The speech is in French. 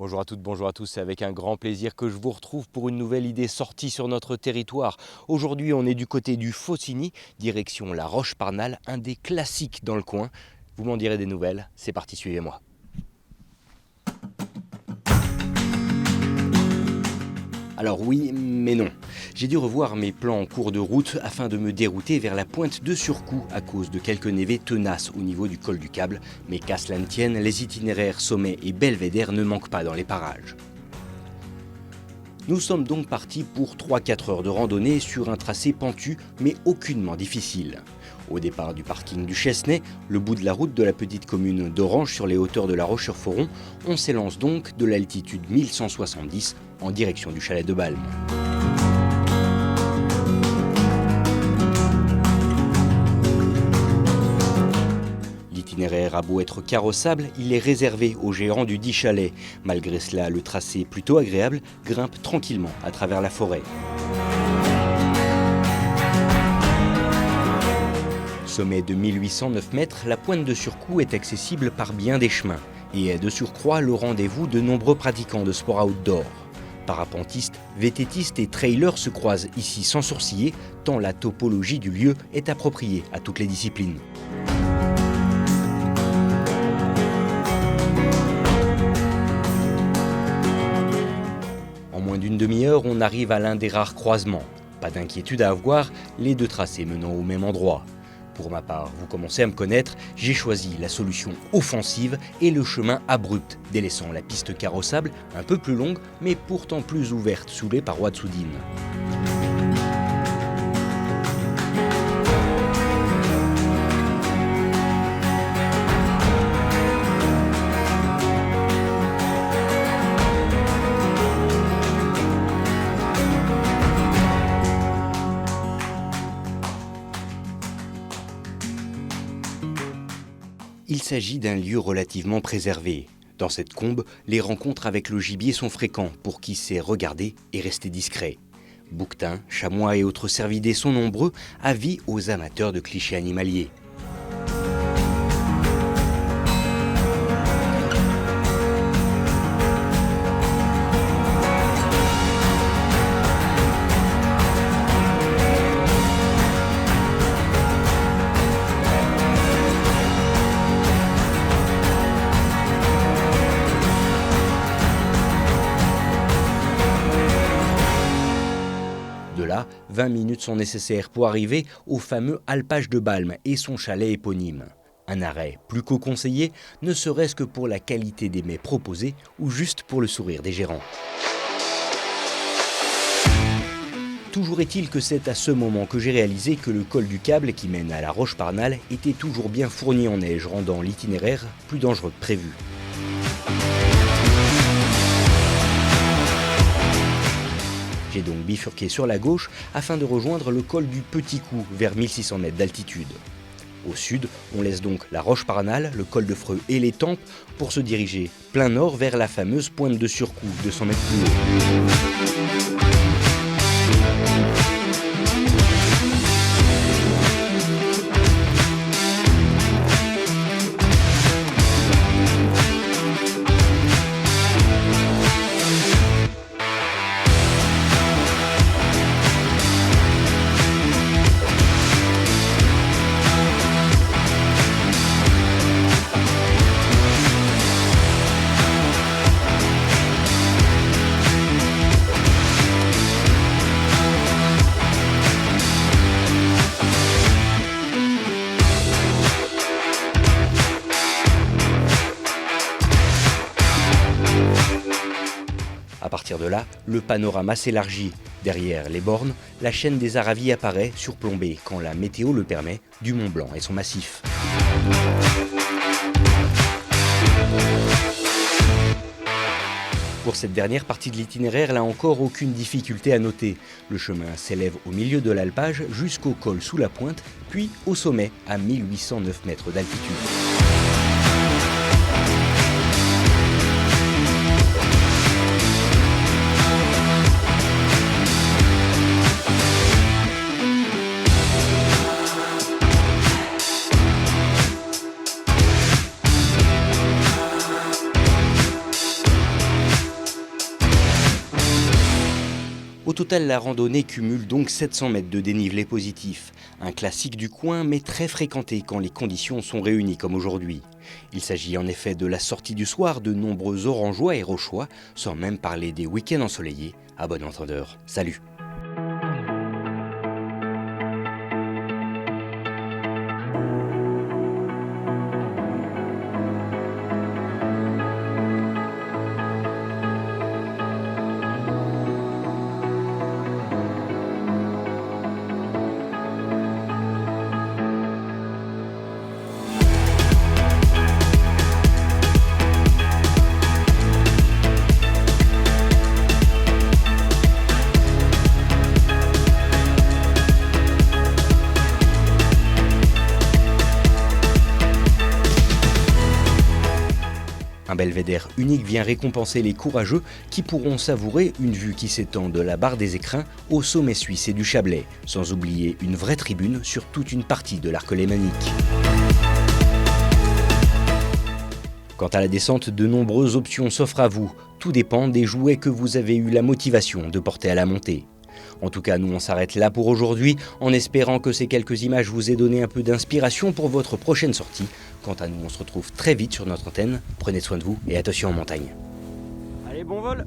Bonjour à toutes, bonjour à tous, c'est avec un grand plaisir que je vous retrouve pour une nouvelle idée sortie sur notre territoire. Aujourd'hui on est du côté du Faucigny, direction La Roche-Parnal, un des classiques dans le coin. Vous m'en direz des nouvelles, c'est parti, suivez-moi. Alors oui, mais non. J'ai dû revoir mes plans en cours de route afin de me dérouter vers la pointe de Surcoût à cause de quelques névés tenaces au niveau du col du Câble. Mais qu'à cela ne tienne, les itinéraires Sommet et Belvédère ne manquent pas dans les parages. Nous sommes donc partis pour 3-4 heures de randonnée sur un tracé pentu mais aucunement difficile. Au départ du parking du Chesnay, le bout de la route de la petite commune d'Orange sur les hauteurs de la Roche-sur-Foron, on s'élance donc de l'altitude 1170 en direction du chalet de Balme. L'itinéraire a beau être carrossable, il est réservé aux gérants du dit chalet. Malgré cela, le tracé plutôt agréable grimpe tranquillement à travers la forêt. Sommet de 1809 mètres, la pointe de Surcoût est accessible par bien des chemins et est de surcroît le rendez-vous de nombreux pratiquants de sport outdoor. Parapentistes, VTTistes et trailers se croisent ici sans sourciller, tant la topologie du lieu est appropriée à toutes les disciplines. En moins d'une demi-heure, on arrive à l'un des rares croisements. Pas d'inquiétude à avoir, les deux tracés menant au même endroit. Pour ma part, vous commencez à me connaître, j'ai choisi la solution offensive et le chemin abrupt, délaissant la piste carrossable, un peu plus longue, mais pourtant plus ouverte sous les parois de soudine. Il s'agit d'un lieu relativement préservé. Dans cette combe, les rencontres avec le gibier sont fréquents pour qui sait regarder et rester discret. Bouquetins, chamois et autres cervidés sont nombreux, avis aux amateurs de clichés animaliers. De là, 20 minutes sont nécessaires pour arriver au fameux alpage de Balme et son chalet éponyme. Un arrêt plus qu'au conseillé, ne serait-ce que pour la qualité des mets proposés ou juste pour le sourire des gérants. Toujours est-il que c'est à ce moment que j'ai réalisé que le col du Câble qui mène à la Roche-Parnal était toujours bien fourni en neige, rendant l'itinéraire plus dangereux que prévu. J'ai donc bifurqué sur la gauche afin de rejoindre le col du Petit Coup vers 1600 mètres d'altitude. Au sud, on laisse donc la Roche-Parnal, le col de Freux et les Tempes pour se diriger plein nord vers la fameuse pointe de Surcoût, 200 mètres plus haut. À partir de là, le panorama s'élargit. Derrière les bornes, la chaîne des Aravis apparaît, surplombée, quand la météo le permet, du Mont Blanc et son massif. Pour cette dernière partie de l'itinéraire, là encore, aucune difficulté à noter. Le chemin s'élève au milieu de l'alpage jusqu'au col sous la pointe, puis au sommet, à 1809 mètres d'altitude. Au total, la randonnée cumule donc 700 mètres de dénivelé positif. Un classique du coin, mais très fréquenté quand les conditions sont réunies comme aujourd'hui. Il s'agit en effet de la sortie du soir de nombreux Orangeois et Rochois, sans même parler des week-ends ensoleillés. À bon entendeur, salut! Un belvédère unique vient récompenser les courageux qui pourront savourer une vue qui s'étend de la barre des Écrins au sommet suisse et du Chablais, sans oublier une vraie tribune sur toute une partie de l'arc lémanique. Quant à la descente, de nombreuses options s'offrent à vous. Tout dépend des jouets que vous avez eu la motivation de porter à la montée. En tout cas, nous on s'arrête là pour aujourd'hui, en espérant que ces quelques images vous aient donné un peu d'inspiration pour votre prochaine sortie. Quant à nous, on se retrouve très vite sur notre antenne. Prenez soin de vous et attention en montagne. Allez, bon vol!